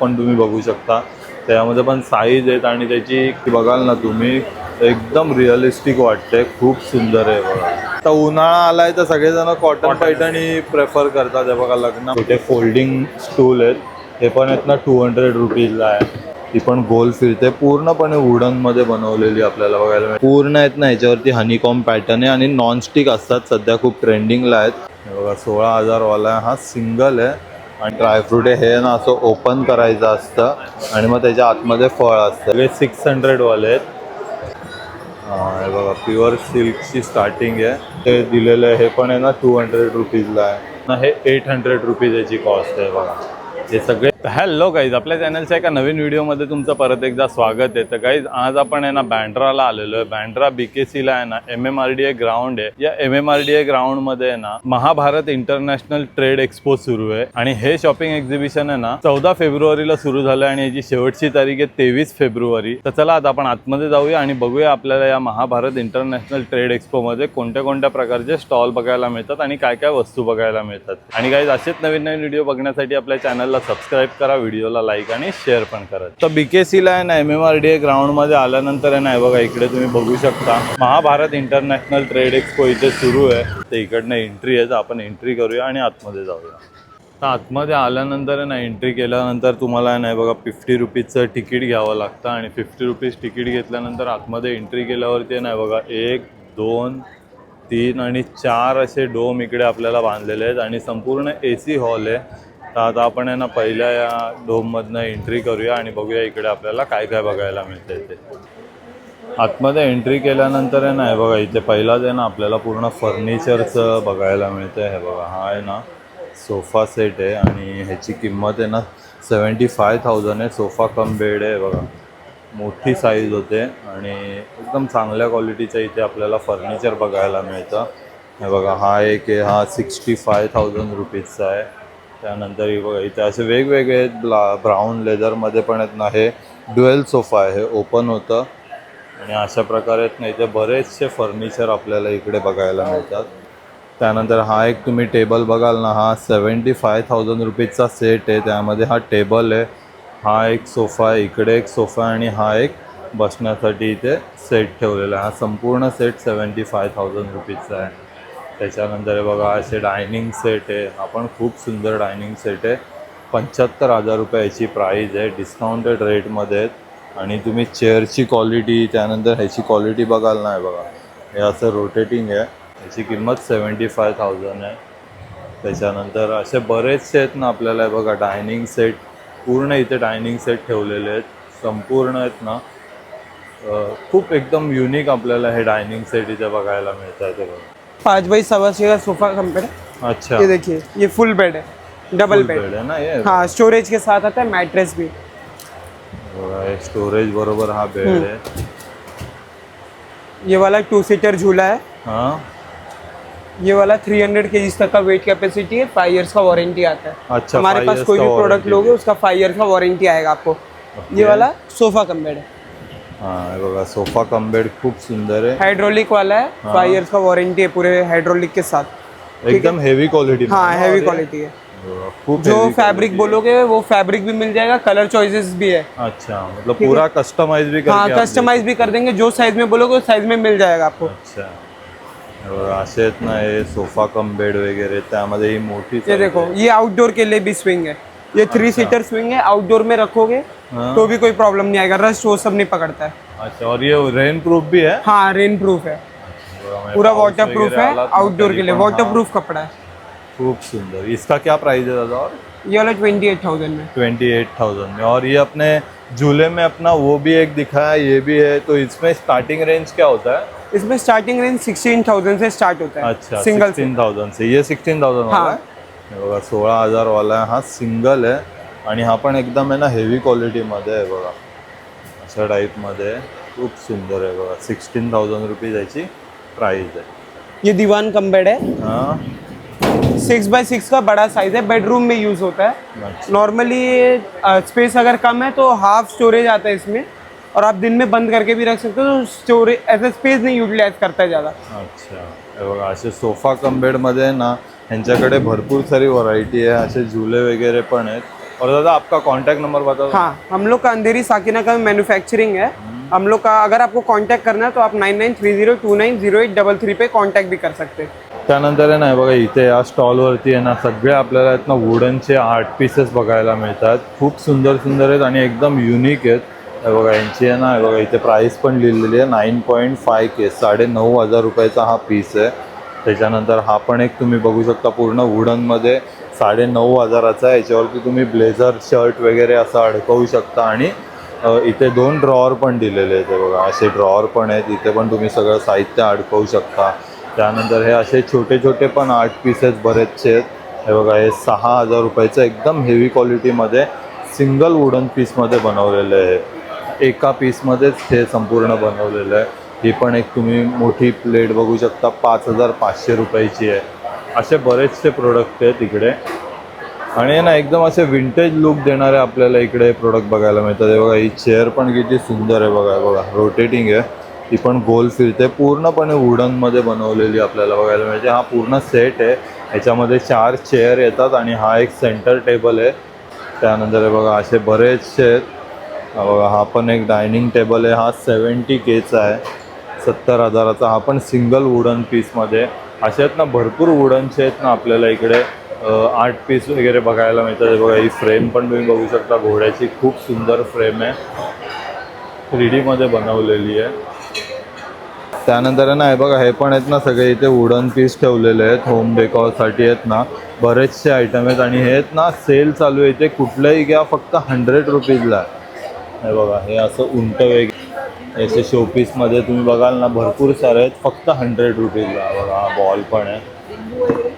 पण तुम्ही बघू शकता, त्यामध्ये पण साईज आहेत आणि त्याची बघाल ना तुम्ही एकदम रिअलिस्टिक वाटते, खूप सुंदर आहे बघा. आता उन्हाळा आलाय तर सगळेजण कॉटन पैठणी प्रेफर करतात. हे बघा लग्न छोटे फोल्डिंग स्टूल आहेत, हे पण आहेत ना 200 रुपीजला आहे. ती पण गोल फिरते, पूर्णपणे वुडन मध्ये बनवलेली आपल्याला बघायला मिळते. पूर्ण आहेत ना याच्यावरती हनीकॉम पॅटर्न आहे आणि नॉनस्टिक असतात, सध्या खूप ट्रेंडिंगला आहेत. हे बघा 16,000 वाला आहे, हा सिंगल आहे आणि ड्रायफ्रूट हे ना असं ओपन करायचं असतं आणि मग त्याच्या आतमध्ये फळ असतं. हे 600 वाले आहेत. हे बघा प्युअर सिल्कची स्टार्टिंग आहे, ते दिलेलं आहे. हे पण आहे ना 200 रुपीजला आहे ना, हे 800 रुपीज याची कॉस्ट आहे बघा. हे सगळे हॅलो गाईज, आपल्या चॅनलच्या एका नवीन व्हिडिओमध्ये तुमचं परत एकदा स्वागत आहे. तर गाईज आज आपण आहे ना बँड्राला आलेलो आहे. बँड्रा BKCला आहे ना MMRDA ग्राउंड आहे. या MMRDA ग्राउंडमध्ये आहे ना महाभारत इंटरनॅशनल ट्रेड एक्सपो सुरू आहे आणि हे शॉपिंग एक्झिबिशन आहे ना 14 फेब्रुवारीला सुरू झालं आणि याची शेवटची तारीख आहे 23 फेब्रुवारी. तर चला आता आपण आतमध्ये जाऊया आणि बघूया आपल्याला या महाभारत इंटरनॅशनल ट्रेड एक्सपोमध्ये कोणत्या कोणत्या प्रकारचे स्टॉल बघायला मिळतात आणि काय काय वस्तू बघायला मिळतात. आणि गाईज असेच नवीन नवीन व्हिडिओ बघण्यासाठी आपल्या चॅनलला सबस्क्राईब करा, व्हिडिओला लाईक आणि शेअर पण करा. तर BKCला आहे ना MMRDA ग्राउंडमध्ये आल्यानंतर आहे ना बघा इकडे तुम्ही बघू शकता महाभारत इंटरनॅशनल ट्रेड एक्सपो इथे सुरू आहे. तर इकडनं एंट्री आहे, तर आपण एंट्री करूया आणि आतमध्ये जाऊया. तर आतमध्ये आल्यानंतर आहे ना एंट्री केल्यानंतर तुम्हाला नाही बघा 50 रुपीजचं तिकीट घ्यावं लागतं आणि 50 रुपीज तिकीट घेतल्यानंतर आतमध्ये एंट्री केल्यावरती नाही बघा 1, 2, 3 आणि 4 असे डोम इकडे आपल्याला बांधलेले आहेत आणि संपूर्ण AC हॉल आहे. तर आता आपण आहे ना पहिल्या या डोममधनं एंट्री करूया आणि बघूया इकडे आपल्याला काय काय बघायला मिळतं. इथे आतमध्ये एंट्री केल्यानंतर आहे ना हे बघा इथे पहिलाच आहे ना आपल्याला पूर्ण फर्निचरचं बघायला मिळतं. हे बघा हा आहे ना सोफा सेट आहे आणि ह्याची किंमत आहे ना 75,000 आहे. सोफा कम बेड आहे बघा, मोठी साईज होते आणि एकदम चांगल्या क्वालिटीचं इथे आपल्याला फर्निचर बघायला मिळतं. हे बघा हा एक आहे, हा 65,000 रुपीजचा आहे. त्यानंतर बघा इथे असे वेगवेगळे आहेत, ब्राऊन लेदरमध्ये पण आहेत ना. हे ड्युएल सोफा आहे, हे ओपन होतं आणि अशा प्रकारे आहेत ना इथे बरेचसे फर्निचर आपल्याला इकडे बघायला मिळतात. त्यानंतर हा एक तुम्ही टेबल बघाल ना, हा 75,000 रुपीजचा सेट आहे. त्यामध्ये हा टेबल आहे, हा एक सोफा आहे, इकडे एक सोफा आणि हा एक बसण्यासाठी इथे सेट ठेवलेला आहे. हा संपूर्ण सेट 75,000 रुपीजचा आहे. त्याच्यानंतर हे बघा असे डायनिंग सेट आहे, हा पण खूप सुंदर डायनिंग सेट आहे. 75,000 रुपये याची प्राईज आहे, डिस्काउंटेड रेटमध्ये आहेत. आणि तुम्ही चेअरची क्वालिटी त्यानंतर ह्याची क्वालिटी बघाल ना, हे बघा हे असं रोटेटिंग आहे, याची किंमत 75,000 आहे. त्याच्यानंतर असे बरेचसे आहेत ना आपल्याला हे बघा डायनिंग सेट, पूर्ण इथे डायनिंग सेट ठेवलेले आहेत, संपूर्ण आहेत ना. खूप एकदम युनिक आपल्याला हे डायनिंग सेट इथे बघायला मिळत आहे. ते बघा 5x6 का सोफा कम बेड है। अच्छा, ये देखिए ये फुल बेड है, डबल बेड है ना ये। हाँ, स्टोरेज के साथ आता है, मैट्रेस भी। स्टोरेज बरोबर हा बेड है। ये वाला 2 सीटर झूला है। हाँ, ये वाला 300 kg तक का वेट कैपेसिटी है, 5 इयर्स का वारंटी आता है। अच्छा, हमारे 5 पास years कोई का भी प्रोडक्ट warranty लोगे उसका 5 इयर्स का वारंटी आएगा आपको। ये वाला सोफा कम बेड है। हाँ ये बघा सोफा कम बेड खूप सुंदर है, हाइड्रोलिक वाला है, 5 इयर्स का वारंटी है पूरे हाइड्रोलिक के साथ। एकदम हेवी क्वालिटी। हाँ, हेवी क्वालिटी है। खूब जो फैब्रिक बोलोगे वो फैब्रिक भी मिल जाएगा, कलर चॉइसेस भी है। अच्छा, मतलब पूरा कस्टमाइज भी करके हाँ, कस्टमाइज भी कर देंगे, जो साइज में बोलोगे उस साइज में मिल जाएगा आपको। अच्छा, असे आहेत ना हे सोफा कम बेड वगैरे, त्यामध्ये ही मोठी ये देखो, ये आउटडोर के लिए भी स्विंग है। ये 3 सीटर स्विंग है, आउटडोर में रखोगे तो भी कोई प्रॉब्लम नहीं आएगा, रस्ट वो सब नहीं पकड़ता है। अच्छा, और ये रेन प्रूफ भी है। हाँ, रेन प्रूफ है, पूरा वाटर प्रूफ है, आउटडोर के लिए वाटर प्रूफ कपड़ा है। खूब सुंदर। इसका क्या प्राइस है दादा? और ये वाला 28,000 में। 28,000 में। और ये अपने झूले में अपना वो भी एक दिखाया, ये भी है, तो इसमें स्टार्टिंग रेंज क्या होता है? इसमें स्टार्टिंग रेंज 16,000 से स्टार्ट होता है। अच्छा, सिंगल 16,000 से। ये 16,000 वाला हाँ। है। हे बघा 16,000 वाला आहे, हा सिंगल आहे आणि हा पण एकदम आहे ना हेवी क्वालिटीमध्ये आहे बघा, अशा टाईपमध्ये खूप सुंदर आहे बघा। 16,000 रुपीज याची प्राइस है। ये दीवान कम बेड है। हाँ, 6x6 का बड़ा साइज है, बेडरूम में यूज होता है। अच्छा। नॉर्मली स्पेस अगर कम है तो हाफ स्टोरेज आता है इसमें, और आप दिन में बंद करके भी रख सकते हो, तो स्टोरेज ऐसा स्पेस नहीं यूटिलाइज करता है ज़्यादा। अच्छा, हे बघा असे सोफा कम बेडमध्ये ना ह्यांच्याकडे भरपूर सारी व्हरायटी आहे, असे झुले वगैरे पण आहेत और दादा आपका कॉन्टैक्ट नंबर बता दो। हाँ, हम लोग का अंधेरी साकिना का मैन्युफैक्चरिंग है। हम लोग का अगर आपको कांटेक्ट करना है तो आप 9930290833 पे कांटेक्ट भी कर सकते हैं। त्यानंतर आहे ना हे बघा इथे या स्टॉलवरती आहे ना सगळे आपल्याला आहेत ना वुडनचे आर्ट पीसेस बघायला मिळतात। खूप सुंदर सुंदर आहेत आणि एकदम युनिक आहेत। हे बघा यांची आहे ना हे बघा इथे प्राइस पण लिहिलेली आहे 9.5K 9,500 रुपयाचा हा पीस आहे। त्याच्यानंतर हा पण एक तुम्ही बघू शकता पूर्ण वुडनमध्ये 9,500चा आहे। याच्यावरती तुम्ही ब्लेझर शर्ट वगैरे असं अडकवू शकता आणि इथे 2 ड्रॉवर पण दिलेले आहेत। हे बघा असे ड्रॉवर पण आहेत, इथे पण तुम्ही सगळं साहित्य अडकवू शकता। त्यानंतर हे असे छोटे छोटे पण आर्ट पीसेस बरेचसे आहेत। हे बघा हे 6,000 रुपयाचं एकदम हेवी क्वालिटीमध्ये सिंगल वुडन पीसमध्ये बनवलेलं आहे। एका पीसमध्येच हे संपूर्ण बनवलेलं आहे। ही पण एक तुम्ही मोठी प्लेट बघू शकता 5,500 रुपयाची आहे। असे बरेचसे प्रोडक्ट आहेत इकडे आणि ना एकदम असे विंटेज लुक देणारे आपल्याला इकडे प्रोडक्ट बघायला मिळतात। हे बघा ही चेअर पण किती सुंदर आहे बघा, बघा रोटेटिंग आहे, ती पण गोल फिरते, पूर्णपणे वुडनमध्ये बनवलेली आपल्याला बघायला मिळते। हा पूर्ण सेट आहे, याच्यामध्ये 4 चेअर येतात आणि हा एक सेंटर टेबल आहे। त्यानंतर हे बघा असे बरेचसे आहेत। हा बघा हा पण एक डायनिंग टेबल आहे, हा 70Kचा आहे, 70,000चा। हा पण सिंगल वुडन पीसमध्ये। असे आहेत ना भरपूर वुडनचे आहेत ना आपल्याला इकडे आर्ट पीस वगैरे बघायला मिळतात। हे बघा ही फ्रेम पण तुम्ही बघू शकता, घोड्याची खूप सुंदर फ्रेम आहे, 3D मध्ये बनवलेली आहे। त्यानंतर आहे ना हे बघा हे पण आहेत ना सगळे इथे वुडन पीस ठेवलेले आहेत, होम डेकॉरसाठी आहेत ना बरेचसे आयटम आहेत आणि हे आहेत ना सेल चालू आहे, इथे कुठलंही घ्या फक्त 100 रुपीजला। हे बघा हे असं उंट वगैरे याचे शोपीसमध्ये तुम्ही बघाल ना भरपूर सारे आहेत, फक्त 100 रुपीजला। बघा हा बॉल पण आहे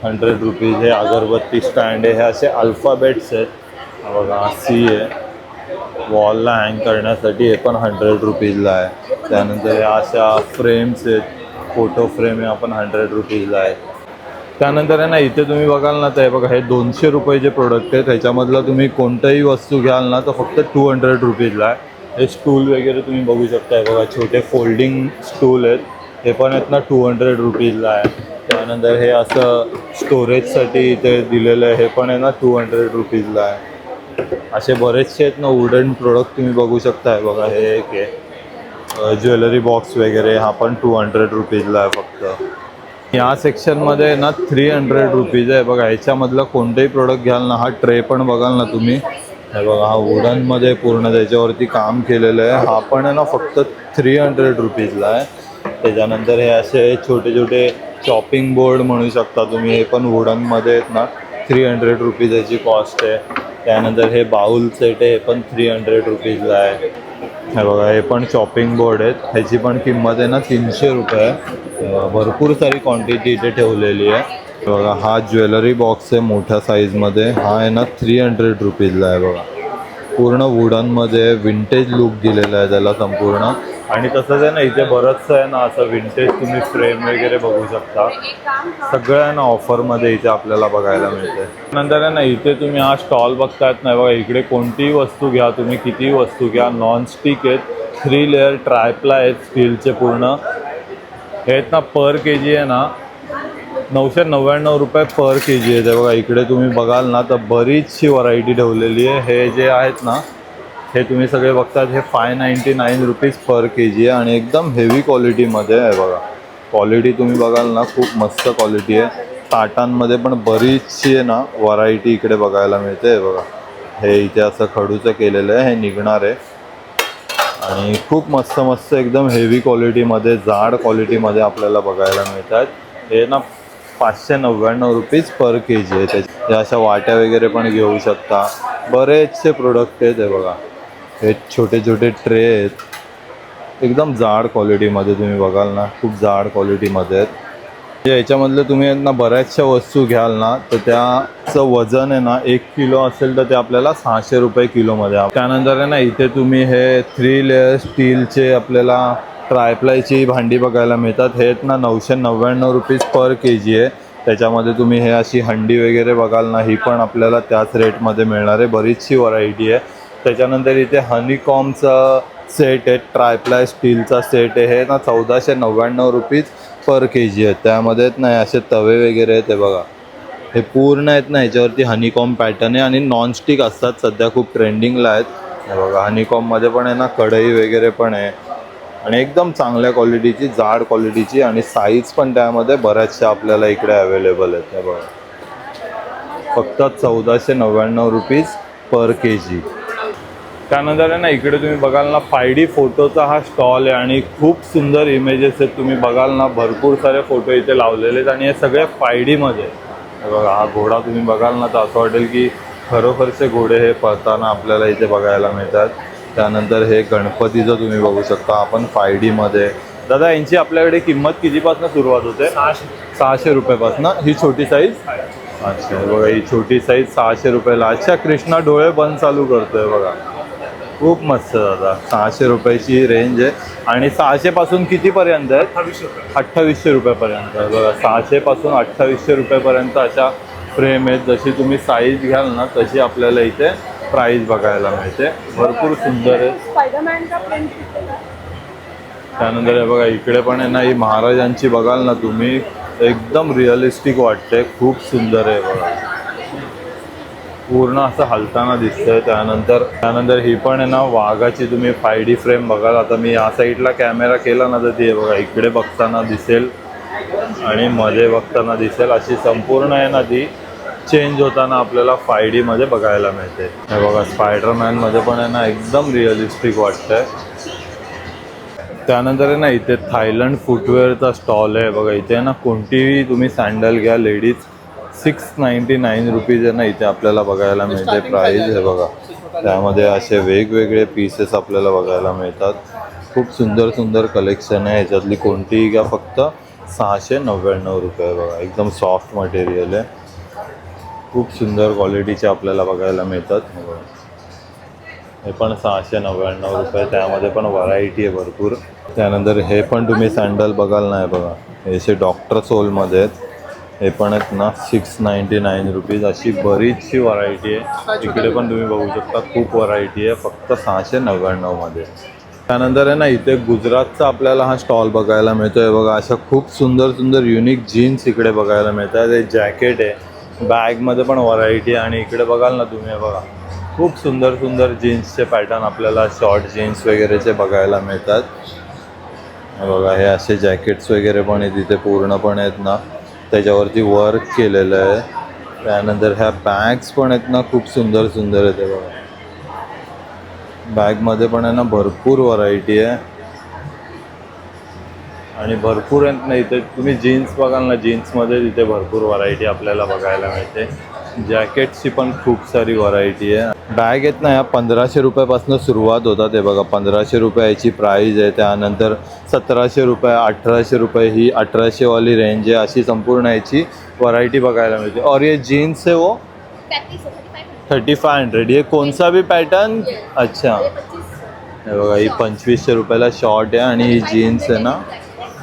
100 रुपीज। हे अगरबत्ती स्टँड आहे, हे असे अल्फाबेट्स आहेत। हा बघा सी आहे, वॉलला हँग करण्यासाठी, हे पण 100 रुपीजला आहे। त्यानंतर या अशा फ्रेम्स आहेत, फोटो फ्रेम आहे, आपण 100 रुपीजला आहे। त्यानंतर आहे ना इथे तुम्ही बघाल ना तर हे बघा हे 200 रुपयाचे प्रोडक्ट आहेत, ह्याच्यामधलं तुम्ही कोणतंही वस्तू घ्याल ना तर फक्त 200 रुपीजला आहे। हे स्टूल वगैरे तुम्ही बघू शकता, हे बघा छोटे फोल्डिंग स्टूल आहेत, हे पण आहेत ना 200 रुपीजला आहे। त्यानंतर हे असं स्टोरेजसाठी इथे दिलेलं आहे, हे पण आहे ना 200 रुपीजला आहे। असे बरेचसे आहेत ना वुडन प्रोडक्ट तुम्ही बघू शकता। हे बघा हे एक आहे ज्वेलरी बॉक्स वगैरे, हा पण 200 रुपीजला आहे फक्त। या सेक्शनमध्ये ना 300 रुपीज आहे। बघा ह्याच्यामधलं कोणतेही प्रोडक्ट घ्याल ना, हा ट्रे पण बघाल ना तुम्ही, हे बघा हा वुडनमध्ये पूर्ण त्याच्यावरती काम केलेलं आहे, हा पण आहे ना फक्त 300 रुपीजला आहे। त्याच्यानंतर हे असे छोटे छोटे चॉपिंग बोर्ड म्हणू शकता तुम्ही, हे पण वुडनमध्ये आहेत ना 300 रुपीज याची कॉस्ट आहे। त्यानंतर हे बाउल सेट आहे, हे पण 300 रुपीजला आहे। हे बघा हे पण चॉपिंग बोर्ड आहेत, ह्याची पण किंमत आहे ना 300 रुपये आहे। भरपूर सारी क्वांटिटी इथे ठेवलेली आहे। हे बघा हा ज्वेलरी बॉक्स आहे मोठ्या साईजमध्ये, हा आहे ना 300 रुपीजला आहे। बघा पूर्ण वुडनमध्ये विंटेज लुक दिलेला आहे त्याला संपूर्ण। आणि तसंच आहे ना इथे बरंचसं आहे ना असं विंटेज तुम्ही फ्रेम वगैरे बघू शकता, सगळं आहे ना ऑफरमध्ये इथे आपल्याला बघायला मिळते। नंतर आहे ना इथे तुम्ही हा स्टॉल बघतायत ना, बघा इकडे कोणतीही वस्तू घ्या तुम्ही, कितीही वस्तू घ्या, नॉनस्टिक आहेत, 3 लेअर ट्रायप्लाय आहेत स्टीलचे पूर्ण। हे आहेत ना पर केजी आहे ना 999 रुपये पर केजी आहे। ते बघा इकडे तुम्ही बघाल ना तर बरीचशी व्हरायटी ठेवलेली आहे। हे जे आहेत ना हे तुम्ही सगळे बघतात, हे 599 रुपीज पर केजी आहे आणि एकदम हेवी क्वालिटीमध्ये आहे। बघा क्वालिटी तुम्ही बघाल ना खूप मस्त क्वालिटी आहे। ताटांमध्ये पण बरीचशी आहे ना व्हरायटी इकडे बघायला मिळते। बघा हे इथे असं खडूचं केलेलं आहे, हे निघणार आहे आणि खूप मस्त मस्त एकदम हेवी क्वालिटीमध्ये, जाड क्वालिटीमध्ये आपल्याला बघायला मिळतात। हे ना 599 रुपीज पर केजी आहे। त्याच्या अशा वाट्या वगैरे पण घेऊ शकता, बरेचसे प्रोडक्ट आहेत। हे बघा हे छोटे छोटे ट्रे आहेत, एकदम जाड क्वालिटीमध्ये तुम्ही बघाल ना, खूप जाड क्वालिटीमध्ये आहेत। याच्यामधलं तुम्ही ना बऱ्याचशा वस्तू घ्याल ना तर त्याचं वजन आहे ना 1 किलो असेल तर ते आपल्याला 600 रुपये किलोमध्ये आहे। त्यानंतर आहे ना इथे तुम्ही हे 3 लेअर स्टीलचे आपल्याला ट्रायप्लायची भांडी बघायला मिळतात, हे आहेत ना 999 रुपीज पर केजी आहे। त्याच्यामध्ये तुम्ही हे अशी हंडी वगैरे बघाल ना, ही पण आपल्याला त्याच रेटमध्ये मिळणार आहे, बरीचशी व्हरायटी आहे। त्याच्यानंतर इथे हनीकॉमचा सेट आहे, ट्रायप्लाय स्टीलचा सेट आहे, हे ना 1499 रुपीज पर केजी आहे। त्यामध्ये ना असे तवे वगैरे आहेत, ते बघा हे पूर्ण आहेत ना, ह्याच्यावरती हनीकॉम पॅटर्न आहे आणि नॉनस्टिक असतात, सध्या खूप ट्रेंडिंगला आहेत। हे बघा हनीकॉममध्ये पण आहे ना, कढई वगैरे पण आहे आणि एकदम चांगल्या क्वालिटीची, जाड क्वालिटीची आणि साईज पण त्यामध्ये बऱ्याचशा आपल्याला इकडे अवेलेबल आहेत। हे बघा फक्त 1499 रुपीज पर kg। त्यानंतर आहे ना, इकडे तुम्ही बघाल ना 5D फोटोचा हा स्टॉल आहे आणि खूप सुंदर इमेजेस आहेत। तुम्ही बघाल ना, भरपूर सारे फोटो इथे लावलेले आहेत आणि हे सगळे 5D मध्ये। हे बघा हा घोडा तुम्ही बघाल ना, तर असं वाटेल की खरोखरचे घोडे हे पळताना आपल्याला इथे बघायला मिळतात। त्यानंतर हे गणपतीचं तुम्ही बघू शकता आपण 5D मध्ये। दादा यांची आपल्याकडे किंमत कितीपासून सुरुवात होते? 600 रुपयापासून ही छोटी साईज। अच्छा हे बघा ही छोटी साईज 600 रुपयाला। अच्छा कृष्णा डोळे बंद चालू करतोय बघा, खूप मस्त दादा। 600 रुपयाची रेंज आहे आणि 600 पासून कितीपर्यंत आहे? 2800 रुपयापर्यंत। बघा 600 पासून 2800 रुपयापर्यंत अशा फ्रेम आहेत। जशी तुम्ही साईज घ्याल ना तशी आपल्याला इथे प्राइस बघायला मिळते। भरपूर सुंदर आहे। त्यानंतर हे बघा इकडे पण आहे ना, ही महाराजांची बघाल ना तुम्ही, एकदम रिअलिस्टिक वाटते, खूप सुंदर आहे बघा, पूर्ण असं हलताना दिसतंय। त्यानंतर ही पण आहे ना वाघाची तुम्ही 5D फ्रेम बघाल। आता मी या साईडला कॅमेरा केला ना, तर ती बघा इकडे बघताना दिसेल आणि मध्ये बघताना दिसेल, अशी संपूर्ण आहे ना ती चेंज होताना आपल्याला 5D मध्ये बघायला मिळते। हे बघा स्पायडरमॅन मध्ये पण आहे ना, एकदम रिअलिस्टिक वाटतंय। त्यानंतर आहे ना, इथे थायलंड फुटवेअरचा स्टॉल आहे बघा। इथे ना कोणतीही तुम्ही सँडल घ्या लेडीज 699 रुपीज आहे ना, इथे आपल्याला बघायला मिळते प्राइस। हे बघा त्यामध्ये असे वेगवेगळे पीसेस आपल्याला बघायला मिळतात। खूप सुंदर सुंदर कलेक्शन आहे, ह्याच्यातली कोणतीही घ्या फक्त 699 रुपये। बघा एकदम सॉफ्ट मटेरियल आहे, खूप सुंदर क्वालिटीचे आपल्याला बघायला मिळतात। हे बघा हे पण 699 रुपये, त्यामध्ये पण व्हरायटी आहे भरपूर। त्यानंतर हे पण तुम्ही सँडल बघाल ना, बघा हे असे डॉक्टर सोलमध्ये आहेत, हे पण आहेत ना 699 रुपीज। अशी बरीचशी व्हरायटी आहे, इकडे पण तुम्ही बघू शकता खूप व्हरायटी आहे, फक्त 699 मध्ये। त्यानंतर आहे ना, इथे गुजरातचा आपल्याला हा स्टॉल बघायला मिळतोय बघा। अशा खूप सुंदर सुंदर युनिक जीन्स इकडे बघायला मिळतात। हे जॅकेट आहे, बॅगमध्ये पण व्हरायटी आहे आणि इकडे बघाल ना तुम्ही बघा खूप सुंदर सुंदर जीन्सचे पॅटर्न आपल्याला, शॉर्ट जीन्स वगैरेचे बघायला मिळतात। बघा हे असे जॅकेट्स वगैरे पण आहेत इथे, पूर्णपणे आहेत ना त्याच्यावरती वर्क केलेलं आहे। त्यानंतर ह्या बॅग्स पण आहेत ना, खूप सुंदर सुंदर आहेत। बघा बॅगमध्ये पण आहे ना भरपूर व्हरायटी आहे आणि भरपूर आहेत ना इथे। तुम्ही जीन्स बघाल ना, जीन्समध्ये तिथे भरपूर व्हरायटी आपल्याला बघायला मिळते। जॅकेट्सची पण खूप सारी व्हरायटी आहे। बॅग आहेत ना ह्या 1500 रुपयापासून सुरुवात होतात। हे बघा 1500 रुपयाची प्राइस आहे। त्यानंतर 1700 रुपये, 1800 रुपये ही 1800 वाली रेंज आहे। अशी संपूर्ण याची व्हरायटी बघायला मिळते। और ये जीन्स है वो 3500। ये कौन सा भी पैटर्न? अच्छा हे बघा ही 2500 रुपयाला शॉर्ट आहे आणि ही जीन्स आहे ना,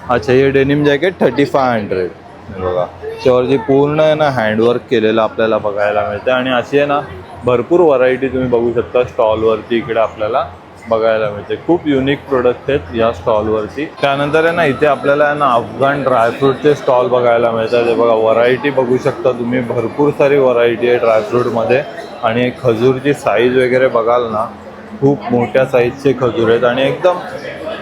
अच्छा ये डेनिम जॅकेट 3500। हे बघा त्यावरती पूर्ण आहे ना हँडवर्क केलेलं आपल्याला बघायला मिळतं आणि अशी आहे ना भरपूर व्हरायटी तुम्ही बघू शकता स्टॉलवरती इकडे आपल्याला बघायला मिळते। खूप युनिक प्रोडक्ट आहेत या स्टॉलवरती। त्यानंतर आहे ना इथे आपल्याला आहे ना अफगाण ड्रायफ्रूटचे स्टॉल बघायला मिळतात। हे बघा व्हरायटी बघू शकता तुम्ही, भरपूर सारी व्हरायटी आहे ड्रायफ्रूटमध्ये आणि खजूरची साईज वगैरे बघाल ना, खूप मोठ्या साईजचे खजूर आहेत आणि एकदम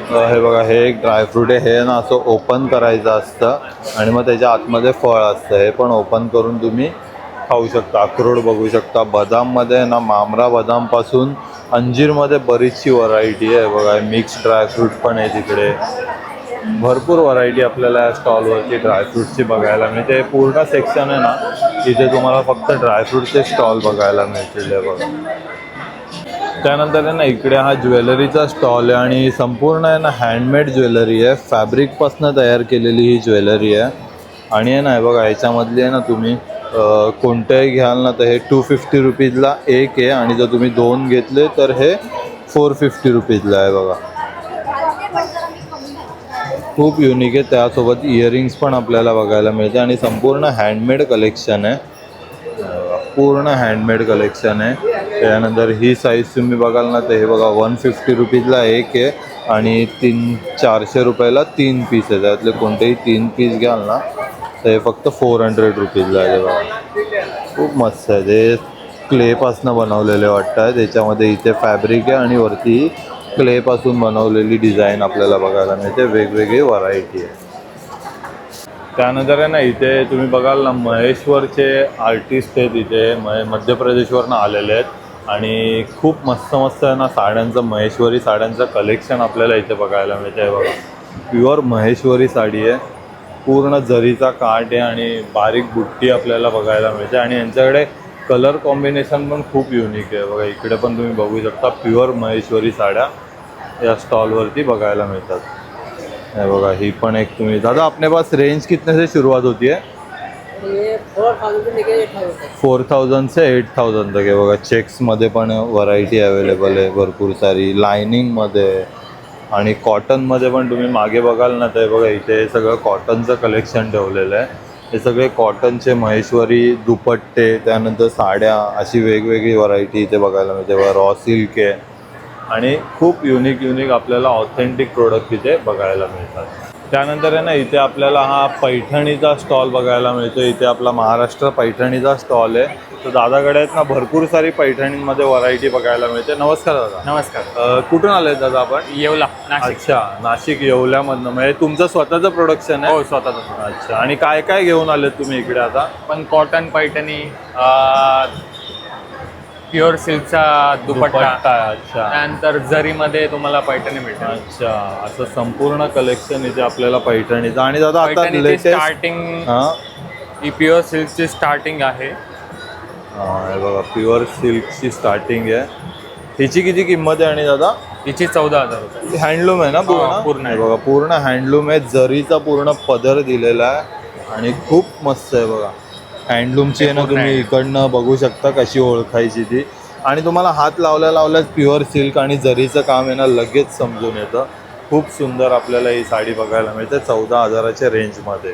हे बघा हे एक ड्रायफ्रूट आहे, हे ना असं ओपन करायचं असतं आणि मग त्याच्या आतमध्ये फळ असतं, हे पण ओपन करून तुम्ही खाऊ शकता। अक्रोड बघू शकता, बदाममध्ये ना मामरा बदामपासून अंजीरमध्ये बरीचशी व्हरायटी आहे। बघा मिक्स ड्रायफ्रूट पण आहे तिकडे, भरपूर व्हरायटी आपल्याला या स्टॉलवरती ड्रायफ्रूटची बघायला मिळते। पूर्ण सेक्शन आहे ना इथे तुम्हाला फक्त ड्रायफ्रूटचे स्टॉल बघायला मिळतील। हे बघा त्यानंतर आहे ना इकडे हा ज्वेलरीचा स्टॉल आहे आणि संपूर्ण आहे ना हँडमेड ज्वेलरी आहे, फॅब्रिकपासून तयार केलेली ही ज्वेलरी आहे आणि आहे ना हे बघा ह्याच्यामधली आहे ना तुम्ही कोणत्याही घ्याल ना तर हे 250 रुपीजला एक आहे आणि जर तुम्ही 2 घेतले तर हे 450 रुपीजला आहे। बघा खूप युनिक आहे। त्यासोबत इयरिंग्स पण आपल्याला बघायला मिळते आणि संपूर्ण हँडमेड कलेक्शन आहे, पूर्ण हँडमेड कलेक्शन आहे। त्यानंतर ही साईज तुम्ही बघाल ना तर हे बघा 150 रुपीजला एक आहे आणि 400 रुपयाला 3 पीस आहे। त्यातले कोणतेही 3 पीस घ्याल ना तर हे फक्त 400 रुपीजला आहे बघा. खूप मस्त आहे. ते क्लेपासनं बनवलेले वाटतं. त्याच्यामध्ये इथे फॅब्रिक आहे आणि वरती क्लेपासून बनवलेली डिझाईन आपल्याला बघायला मिळते. वेगवेगळी व्हरायटी आहे. त्यानंतर आहे ना इथे तुम्ही बघाल ना महेश्वरचे आर्टिस्ट आहेत इथे मध्य प्रदेशवरनं आलेले आहेत आणि खूप मस्त मस्त आहे ना साड्यांचं महेश्वरी साड्यांचं कलेक्शन आपल्याला इथे बघायला मिळतं आहे बघा. प्युअर महेश्वरी साडी आहे. पूर्ण जरीचा काठ आहे आणि बारीक बुट्टी आपल्याला बघायला मिळते आणि यांच्याकडे कलर कॉम्बिनेशन पण खूप युनिक आहे बघा. इकडे पण तुम्ही बघू शकता प्युअर महेश्वरी साड्या या स्टॉलवरती बघायला मिळतात. हे बघा ही पण एक तुम्ही दादा अपने पास रेंज कितने से शुरुआत होती है? 4000 से 8000 तक आहे बघा. चेक्समध्ये पण व्हरायटी अवेलेबल आहे भरपूर सारी. लायनिंगमध्ये आणि कॉटनमध्ये पण तुम्ही मागे बघाल ना तर बघा इथे हे सगळं कॉटनचं कलेक्शन ठेवलेलं आहे. हे सगळे कॉटनचे महेश्वरी दुपट्टे त्यानंतर साड्या अशी वेगवेगळी व्हरायटी इथे बघायला मिळते. बघा रॉ सिल्क आहे आणि खूप युनिक आपल्याला ऑथेंटिक प्रोडक्ट इथे बघायला मिळतात. त्यानंतर आहे ना इथे आपल्याला हा पैठणीचा स्टॉल बघायला मिळतो. इथे आपला महाराष्ट्र पैठणीचा स्टॉल आहे. तर दादाकडे आहेत ना भरपूर सारी पैठणींमध्ये व्हरायटी बघायला मिळते. नमस्कार दादा. नमस्कार. कुठून आले दादा आपण? येवला, नाशिक. अच्छा, नाशिक येवल्यामधनं. म्हणजे तुमचं स्वतःचं प्रोडक्शन आहे? हो, स्वतःच. अच्छा. आणि काय काय घेऊन आलेत तुम्ही इकडे आता? पण कॉटन पैठणी, प्युअर सिल्कचा दुपट्टा. अच्छा त्यानंतर जरीमध्ये तुम्हाला पैठणी मिळते. अच्छा, असं संपूर्ण कलेक्शन इथे आपल्याला पैठणीचं. आणि दादा आता पैठणीची लेटेस्ट स्टार्टिंग ही प्युअर सिल्कची स्टार्टिंग आहे. हे बघा प्युअर सिल्कची स्टार्टिंग आहे. हिची किती किंमत आहे? आणि दादा हिची 14,000 रुपये. हँडलूम आहे ना पूर्ण? पूर्ण हे बघा पूर्ण हँडलूम आहे. जरीचा पूर्ण पदर दिलेला आहे आणि खूप मस्त आहे बघा. हँडलूमची आहे ना तुम्ही इकडनं बघू शकता कशी ओळखायची ती. आणि तुम्हाला हात लावल्याच प्युअर सिल्क आणि जरीचं काम आहे ना लगेच समजून येतं. खूप सुंदर आपल्याला ही साडी बघायला मिळते 14,000च्या रेंजमध्ये.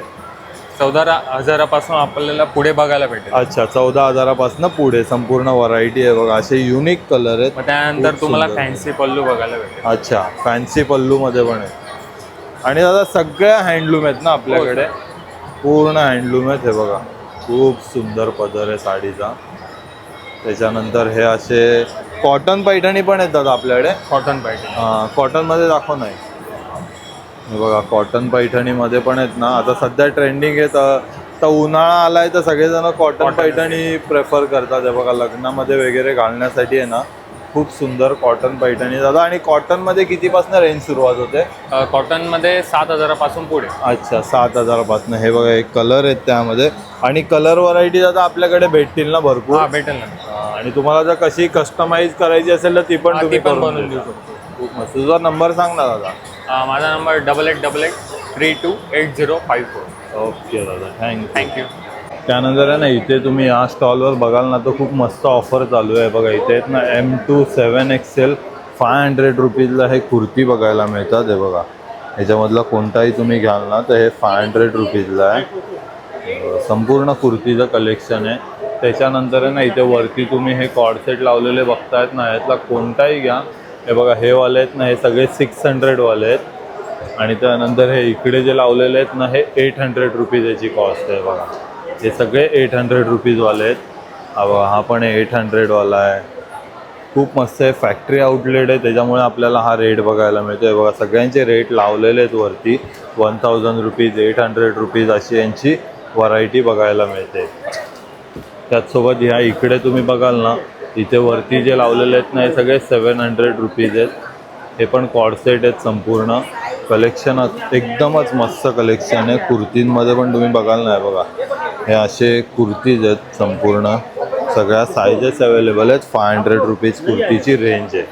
14,000पासून आपल्याला पुढे बघायला भेटेल. अच्छा, 14,000पासून पुढे संपूर्ण व्हरायटी आहे बघा. असे युनिक कलर आहेत. मग त्यानंतर खूप तुम्हाला सुंदर. फॅन्सी पल्लू बघायला भेटेल. अच्छा, फॅन्सी पल्लूमध्ये पण आहे. आणि दादा सगळ्या हँडलूम आहेत ना आपल्याकडे? पूर्ण हँडलूम आहेत. हे बघा खूप सुंदर पदर आहे साडीचा. त्याच्यानंतर हे असे कॉटन पैठणी पण आहेत दादा आपल्याकडे? कॉटन पैठणी. हां, कॉटनमध्ये दाखव नाही. हे बघा कॉटन पैठणीमध्ये पण आहेत ना. आता सध्या ट्रेंडिंग आहे तर उन्हाळा आलाय तर सगळेजण कॉटन पैठणी प्रेफर करतात. हे बघा लग्नामध्ये वगैरे घालण्यासाठी आहे ना खूप सुंदर कॉटन पैठणी दादा. आणि कॉटनमध्ये कितीपासून रेंज सुरुवात होते? कॉटनमध्ये 7,000पासून पुढे. अच्छा, 7,000पासून. हे बघा एक कलर आहेत त्यामध्ये. आणि कलर व्हरायटी दादा आपल्याकडे भेटतील ना भरपूर? हां, भेटेल ना. आणि तुम्हाला जर कशी कस्टमाइज करायची असेल तर ती पण तुम्ही बनवून देऊ शकतो. खूप मस्त. तुझा नंबर सांग ना दादा. माझा नंबर 8888328054. ओके दादा, थँक्यू. त्यानंतर आहे ना इथे तुम्ही या स्टॉलवर बघाल ना तर खूप मस्त ऑफर चालू आहे बघा. इथे आहेत ना M2 7XL 500 रुपीजला हे कुर्ती बघायला मिळतात. हे बघा ह्याच्यामधला कोणताही तुम्ही घ्याल ना तर हे 500 रुपीजला आहे. संपूर्ण कुर्तीचं कलेक्शन आहे. त्याच्यानंतर आहे ना इथे वरती तुम्ही हे कॉर्डसेट लावलेले बघतायत ना, यातला कोणताही घ्या. हे बघा हे वाले आहेत ना हे सगळे 600 वाले आहेत. आणि त्यानंतर हे इकडे जे लावलेले आहेत ना हे 800 रुपीज याची कॉस्ट आहे बघा. हे सगळे 800 रुपीजवाले आहेत. हा पण 800 वाला आहे. खूप मस्त आहे. फॅक्टरी आउटलेट आहे त्याच्यामुळे आपल्याला हा रेट बघायला मिळतो आहे बघा. सगळ्यांचे रेट लावलेले आहेत वरती. 1000 रुपीज, 800 रुपीज अशी यांची व्हरायटी बघायला मिळते. त्याचसोबत ह्या इकडे तुम्ही बघाल ना इथे वरती जे लावलेले आहेत ना हे सगळे 700 रुपीज आहेत. हे पण कॉर्डसेट आहेत. संपूर्ण कलेक्शन एकदमच मस्त कलेक्शन आहे. कुर्तींमध्ये पण तुम्ही बघाल ना बघा हे असे कुर्तीज आहेत संपूर्ण. सगळ्या साईजेस अवेलेबल आहेत. 500 रुपीज कुर्तीची रेंज आहे.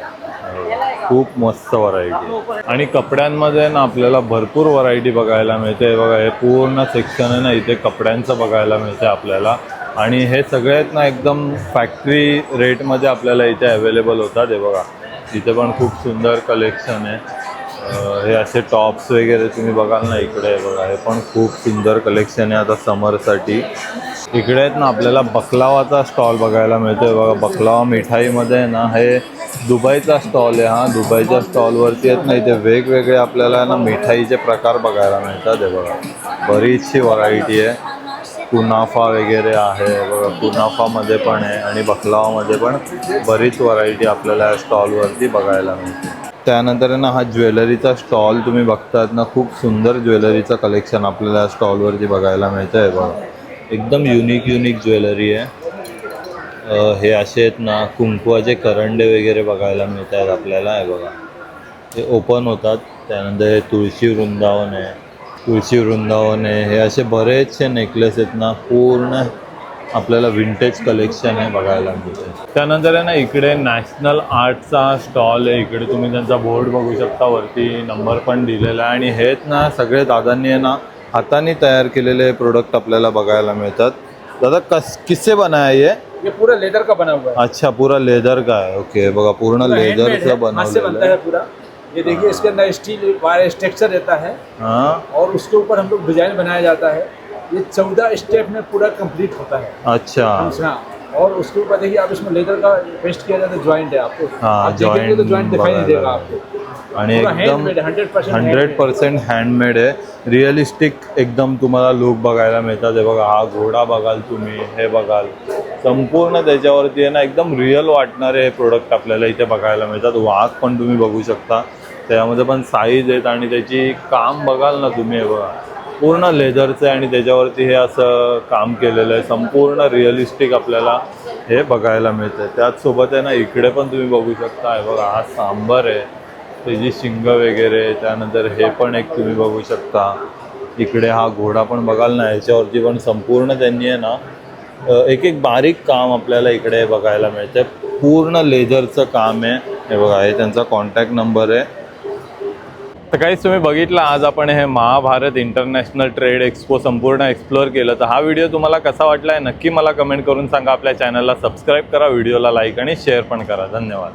खूप मस्त व्हरायटी. आणि कपड्यांमध्ये ना आपल्याला भरपूर व्हरायटी बघायला मिळते. बघा हे पूर्ण सेक्शन आहे ना इथे कपड्यांचं बघायला मिळते आपल्याला. आणि हे सगळे आहेत ना एकदम फॅक्टरी रेटमध्ये आपल्याला इथे अवेलेबल होतात. हे बघा इथे पण खूप सुंदर कलेक्शन आहे. हे असे टॉप्स वगैरे तुम्ही बघाल ना इकडे बघा हे पण खूप सुंदर कलेक्शन आहे आता समरसाठी. इकडे आहेत ना आपल्याला बकलावाचा स्टॉल बघायला मिळतो आहे बघा. बकलावा मिठाईमध्ये ना हे दुबईचा स्टॉल आहे. हा दुबईच्या स्टॉलवरती आहेत ना इथे वेगवेगळे आपल्याला ना मिठाईचे प्रकार बघायला मिळतात. हे बघा बरीचशी व्हरायटी आहे. कुनाफा वगैरे आहे बघा, कुनाफामध्ये पण आहे आणि बकलावामध्ये पण बरीच व्हरायटी आपल्याला या स्टॉलवरती बघायला मिळते. त्यानंतर आहे ना हा ज्वेलरीचा स्टॉल तुम्ही बघतायत ना, खूप सुंदर ज्वेलरीचं कलेक्शन आपल्याला या स्टॉलवरती बघायला मिळतं आहे बघा. एकदम युनिक ज्वेलरी आहे. हे असे आहेत ना कुंकवाचे करंडे वगैरे बघायला मिळत आहेत आपल्याला. आहे बघा, हे ओपन होतात. त्यानंतर हे तुळशी वृंदावन आहे, हे असे बरेचसे नेकलेस आहेत ना, पूर्ण आपल्याला विंटेज कलेक्शन आहे बघायला मिळते. त्यानंतर आहे ना इकडे नॅशनल आर्टचा स्टॉल आहे. इकडे तुम्ही त्यांचा बोर्ड बघू शकता, वरती नंबर पण दिलेला आहे. आणि हेच ना सगळे दादांनी आहे ना हाताने तयार केलेले प्रोडक्ट आपल्याला बघायला मिळतात. दादा किससे बना है ये पूरा लेदर का बना हुआ है। अच्छा, पूरा लेदर का है. ओके, बघा पूर्ण लेदरचं हाथ से बनता बनवलेलं है आहे. पूरा। ये देखिए इसके अंदर स्टील वायर स्ट्रक्चर रहता है हां, और उसके ऊपर हम लोग डिजाइन बनाया जाता है। ये 14 स्टेप में पूरा कंप्लीट होता है। अच्छा. हाँ, और उसके ऊपर देखिए आप इसमें लेदर का पेस्ट किया जाता है, ज्वाइंट है आपको। हाँ, आप देखेंगे तो joint ज्वाइंट दिखाई नहीं बघायला देगा आपको। आणि पूरा एकदम handmade, 100% 100% हँडमेड आहे. रिअलिस्टिक एकदम तुम्हाला लुक बघायला मिळतात. हे बघा, हा घोडा बघाल तुम्ही, हे बघाल संपूर्ण त्याच्यावरती आहे ना एकदम रिअल वाटणारे हे प्रोडक्ट आपल्याला इथे बघायला मिळतात. वाघ पण तुम्ही बघू शकता, त्यामध्ये पण साईज आहेत आणि त्याची काम बघाल ना तुम्ही. हे बघा, पूर्ण लेदरचं आहे आणि त्याच्यावरती हे असं काम केलेलं आहे. संपूर्ण रिअलिस्टिक आपल्याला हे बघायला मिळतं. त्याचसोबत आहे ना इकडे पण तुम्ही बघू शकता. हे बघा, हा सांबर आहे, त्याची शिंग वगैरे. त्यानंतर हे पण एक तुम्ही बघू शकता. इकडे हा घोडा पण बघाल ना, ह्याच्यावरती पण संपूर्ण त्यांनी आहे ना एक बारीक काम आपल्याला इकडे बघायला मिळतं. पूर्ण लेदरचं काम आहे. हे बघा, हे त्यांचा कॉन्टॅक्ट नंबर आहे. तर काहीच तुम्ही बघितलं, आज आपण हे महाभारत इंटरनॅशनल ट्रेड एक्सपो संपूर्ण एक्सप्लोअर केलं. तर हा व्हिडिओ तुम्हाला कसा वाटला आहे नक्की मला कमेंट करून सांगा. आपल्या चॅनलला सबस्क्राईब करा, व्हिडिओला लाईक आणि शेअर पण करा. धन्यवाद.